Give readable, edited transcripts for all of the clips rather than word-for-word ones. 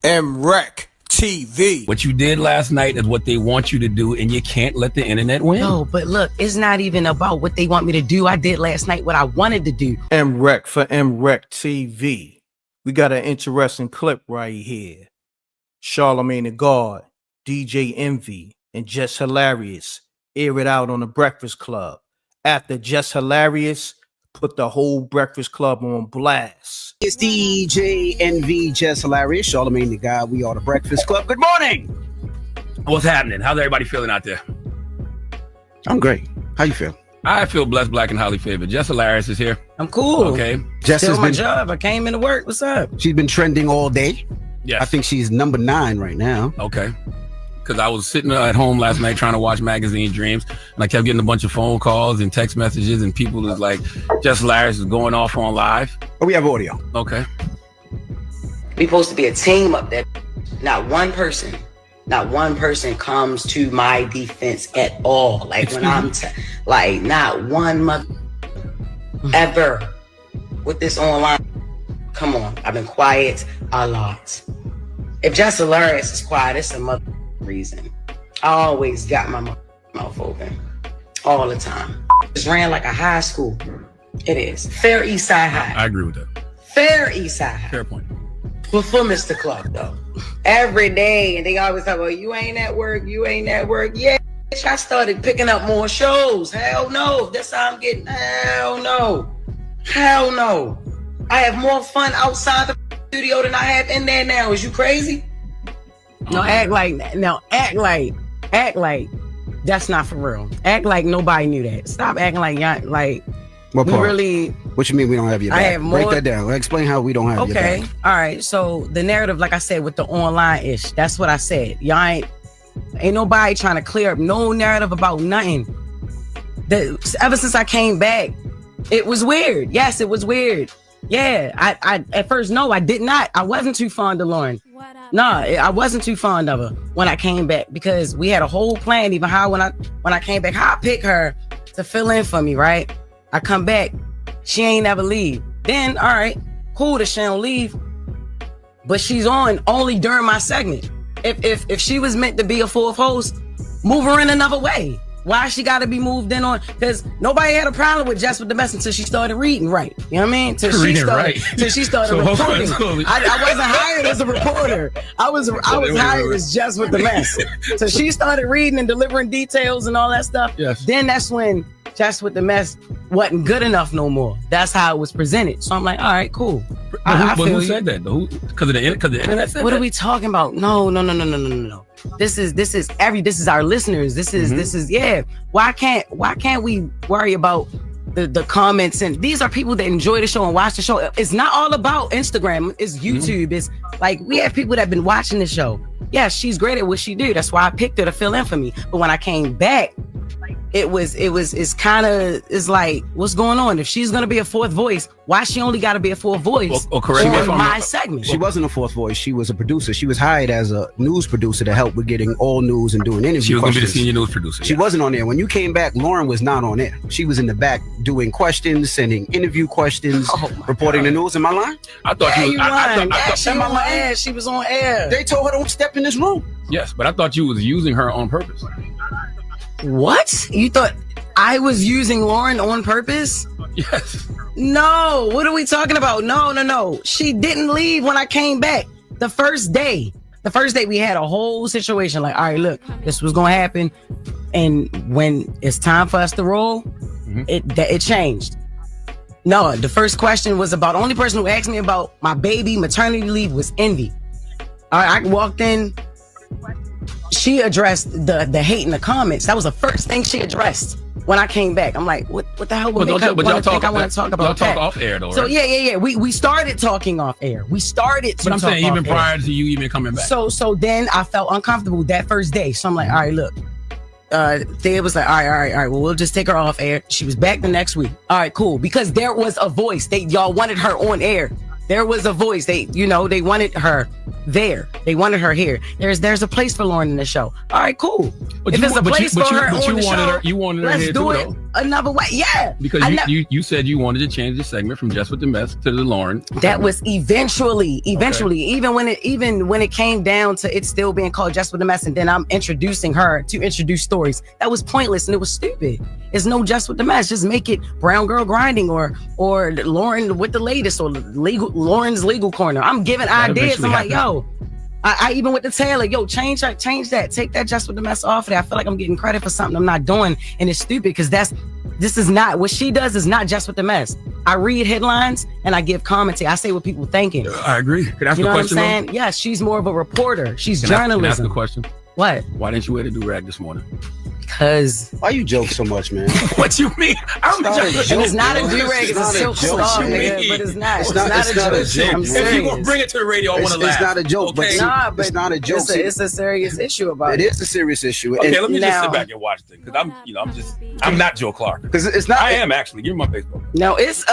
MREC TV. What you did last night is what they want you to do, and you can't let the internet win. No, but look, it's not even about what they want me to do. I did last night what I wanted to do. MREC for MREC TV. We got an interesting clip right here. Charlamagne the God, DJ Envy, and Just Hilarious air it out on the Breakfast Club. After Just Hilarious put the whole Breakfast Club on blast. It's DJ Envy, Just Hilarious, Charlamagne the God. We are the Breakfast Club. Good morning. What's happening? How's everybody feeling out there? I'm great. How you feel? I feel blessed, black, and highly favored. Just Hilarious is here. I'm cool. Okay. Jess Still has my been, job. I came into work. What's up? she's been trending all day. Yes. I think she's number 9 right now. Okay. Because I was sitting at home last night trying to watch Magazine Dreams, and I kept getting a bunch of phone calls and text messages, and people was like, Just Hilarious is going off on live. Oh, we have audio. Okay. We supposed to be a team up there. Not one person comes to my defense at all. Like when I'm like not one mother ever with this online. Come on, I've been quiet a lot. If Just Hilarious is quiet, it's a mother reason. I always got my mouth open all the time. Just ran like a high school. It is Fair East Side High. I agree with that. Fair East Side High. Fair point. For Mr. Club though. Every day, and they always talk about you ain't at work. Yeah, I started picking up more shows. Hell no. That's how I'm getting. Hell no. I have more fun outside the studio than I have in there now. Is you crazy? No, act like that's not for real. Act like nobody knew that. Stop acting like y'all like What part? really. What you mean we don't have your back? I have more. Break that down. Explain how we don't have your back. Okay, all right. So the narrative, like I said, with the online ish, that's what I said. Y'all ain't nobody trying to clear up no narrative about nothing. Ever since I came back, it was weird. Yes, it was weird. Yeah, I at first I did not. I wasn't too fond of Lauren. I wasn't too fond of her when I came back because we had a whole plan. Even how when I came back, how I pick her to fill in for me, right? I come back, she ain't never leave. Then, all right, cool that she don't leave, but she's on only during my segment. If she was meant to be a fourth host, move her in another way. Why she got to be moved in on? Because nobody had a problem with Just with the Mess until she started reading right. You know what I mean? Till she started reporting. I wasn't hired as a reporter. I was hired as Just with the Mess. So she started reading and delivering details and all that stuff. Yes. Then that's when Just with the Mess wasn't good enough no more. That's how it was presented. So I'm like, all right, cool. Who said that? Because the internet said what that? are we talking about? No. This is our listeners. This is yeah. Why can't we worry about the comments? And these are people that enjoy the show and watch the show. It's not all about Instagram. It's YouTube. It's like we have people that have been watching the show. Yeah, she's great at what she do. That's why I picked her to fill in for me. But when I came back, it's like, what's going on? If she's gonna be a fourth voice, why she only gotta be a fourth voice correct on my segment? She wasn't a fourth voice. She was a producer. She was hired as a news producer to help with getting all news and doing interviews. She was going to be the senior news producer. She wasn't on there. When you came back, Lauren was not on there. She was in the back doing questions, sending interview questions, reporting the news. Am I lying? I thought Yeah, you you was. lying. She was on air. She was on air. They told her don't step in this room. Yes, but I thought you was using her on purpose. What? You thought I was using Lauren on purpose? Yes. No. What are we talking about? No. She didn't leave when I came back. The first day we had a whole situation like, all right, look, this was going to happen. And when it's time for us to roll, it changed. No, the first question was about, the only person who asked me about my baby maternity leave was Envy. All right, I walked in. She addressed the hate in the comments. That was the first thing she addressed when I came back. I'm like, what the hell would I want to talk about? Y'all talk off air though, right? So yeah. We started talking off air. But I'm saying even prior to you even coming back. So then I felt uncomfortable that first day. So I'm like, all right, look. They was like, all right. Well, we'll just take her off air. She was back the next week. All right, cool. Because there was a voice. Y'all wanted her on air. There was a voice. They wanted her there. They wanted her here. There's a place for Lauren in the show. All right, cool. You wanted her here too, though. another way. Yeah. Because you said you wanted to change the segment from Just with the Mess to the Lauren. That was eventually, okay. even when it came down to it still being called Just with the Mess, and then I'm introducing her to introduce stories. That was pointless and it was stupid. It's no Just with the Mess. Just make it Brown Girl Grinding or Lauren with the latest or Lauren's Legal Corner. I'm giving ideas. I'm like, yo. I even with the Taylor, yo, change that, take that Just with the Mess off of there. I feel like I'm getting credit for something I'm not doing, and it's stupid because this is not what she does. Is not Just with the Mess. I read headlines and I give commentary. I say what people thinking. I agree. Can I ask you know a question? What I'm saying? Yeah, she's more of a reporter. She's journalism. Can I ask a question? What? Why didn't you wear the do-rag this morning? Because why you joke so much, man? What you mean? It's not a do-rag. It's a silk scarf, nigga. But it's not. It's not a joke. I'm serious. If you gonna bring it to the radio, I want to laugh. It's not a joke, okay. but it's not a joke. It's a serious issue about it. It is a serious issue. Okay, let me just sit back and watch it because I'm not Joe Clark. Because it's not. I am actually. Give me my baseball. No, it's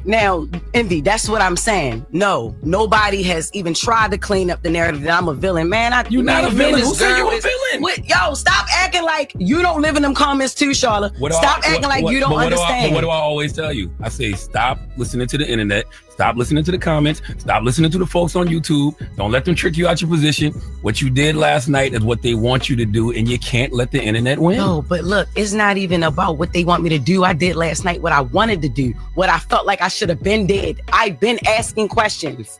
now Envy. That's what I'm saying. No, nobody has even tried to clean up the narrative that I'm a villain, man. You're not a villain. Who said you a villain? Yo, stop acting like you don't live in them comments too, Charlotte. Stop acting like you don't understand. What do I always tell you? I say stop listening to the internet. Stop listening to the comments. Stop listening to the folks on YouTube. Don't let them trick you out your position. What you did last night is what they want you to do, and you can't let the internet win. No, but look, it's not even about what they want me to do. I did last night what I wanted to do, what I felt like I should have been did. I've been asking questions.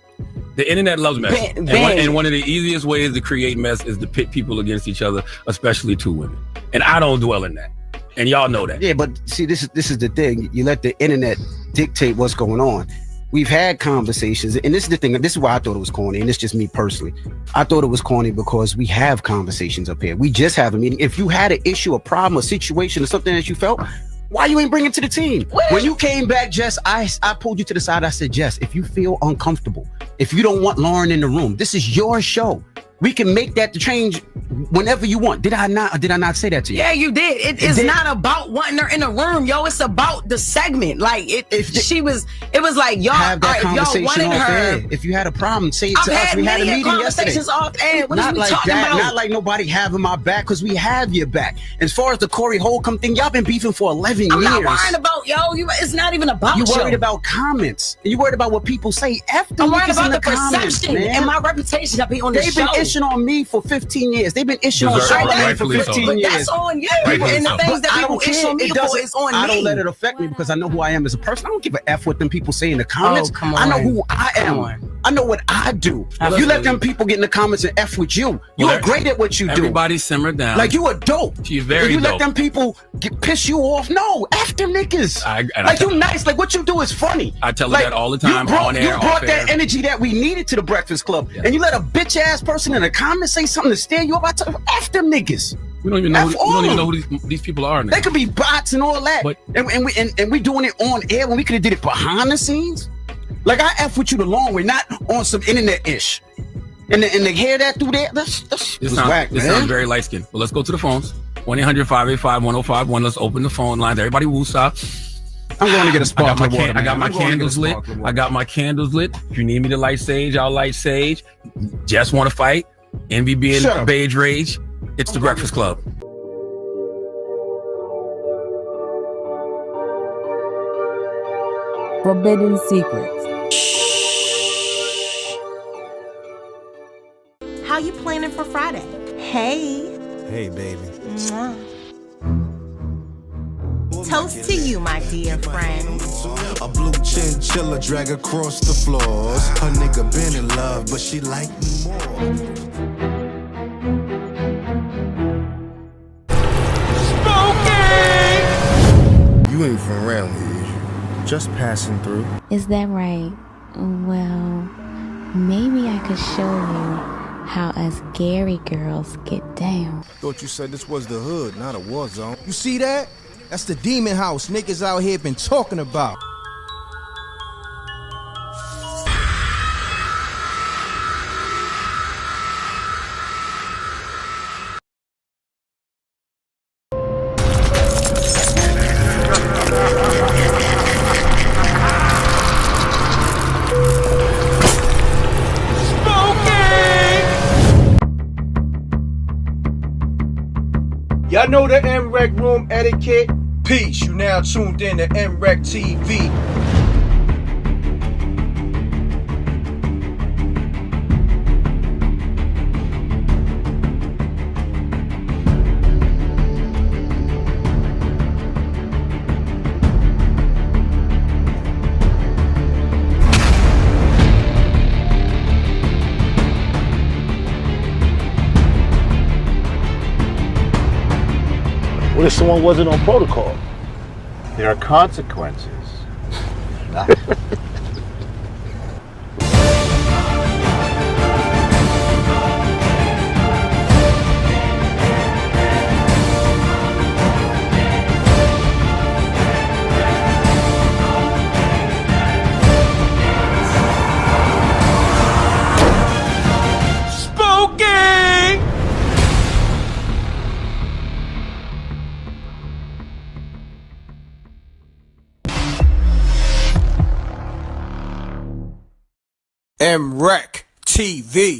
The internet loves mess. And one of the easiest ways to create mess is to pit people against each other, especially two women. And I don't dwell in that. And y'all know that. Yeah, but see, this is the thing. You let the internet dictate what's going on. We've had conversations, and this is the thing. This is why I thought it was corny, and it's just me personally. I thought it was corny because we have conversations up here. We just have a meeting. If you had an issue, a problem, a situation, or something that you felt, why you ain't bring it to the team? When you came back, Jess, I pulled you to the side. I said, Jess, if you feel uncomfortable, if you don't want Lauren in the room, this is your show. We can make that change whenever you want. Did I not say that to you? Yeah, you did. It is not about wanting her in the room, yo. It's about the segment. Like it was like y'all have that conversation y'all wanted off her. air. If you had a problem, say it to us. We had a meeting yesterday. Off air. What not is we like talking that. about? Not like nobody having my back, because we have your back. As far as the Corey Holcomb thing, y'all been beefing for 11 years. I'm not worried about it's not even about you. Worried about comments. You worried about what people say. I'm worried about the perception and my reputation of being on the show. They've been issuing on me for 15 years. They've been issuing on Charlamagne for 15 years. That's on you. And the things that people issue on me for is on me. I don't let it affect me because I know who I am as a person. I don't give a F what them people say in the comments. Oh, come on. I know who I am. I know what I do. If you let them people get in the comments and F with you, you're great at what you do. Everybody simmer down. Like you a dope. She's very dope. You let dope. them people piss you off. No, F them niggas. Like you nice. Like what you do is funny. I tell her that all the time on air. You brought that energy that we needed to the Breakfast Club. Yeah. And you let a bitch ass person in the comments say something to steer you up. I tell you, F them niggas. We don't even know who these people are. They could be bots and all that. But, and we doing it on air when we could have did it behind the scenes. Like I F with you the long way, not on some internet ish. And to hear that through there, that's whack, man. This sounds very light skinned. Well, let's go to the phones. 1-800-585-1051. Let's open the phone lines. Everybody woosah. I'm going to get a sparkling water. I got my candles lit. I got my candles lit. If you need me to light sage, I'll light sage. Just want to fight. Envy being beige rage. It's the Breakfast Club. Forbidden Secrets. How you planning for Friday? Hey. Hey, baby. Mwah. Toast to you, my dear friend. A blue chinchilla drag across the floors. Her nigga been in love, but she like me more. You ain't from around here, is you? Just passing through. Is that right? Well, maybe I could show you how us Gary girls get down. Thought you said this was the hood, not a war zone. You see that? That's the demon house niggas out here been talking about. Y'all know the MREC room etiquette. Peace, you now tuned in to MREC TV. What if someone wasn't on protocol? There are consequences. MREC TV.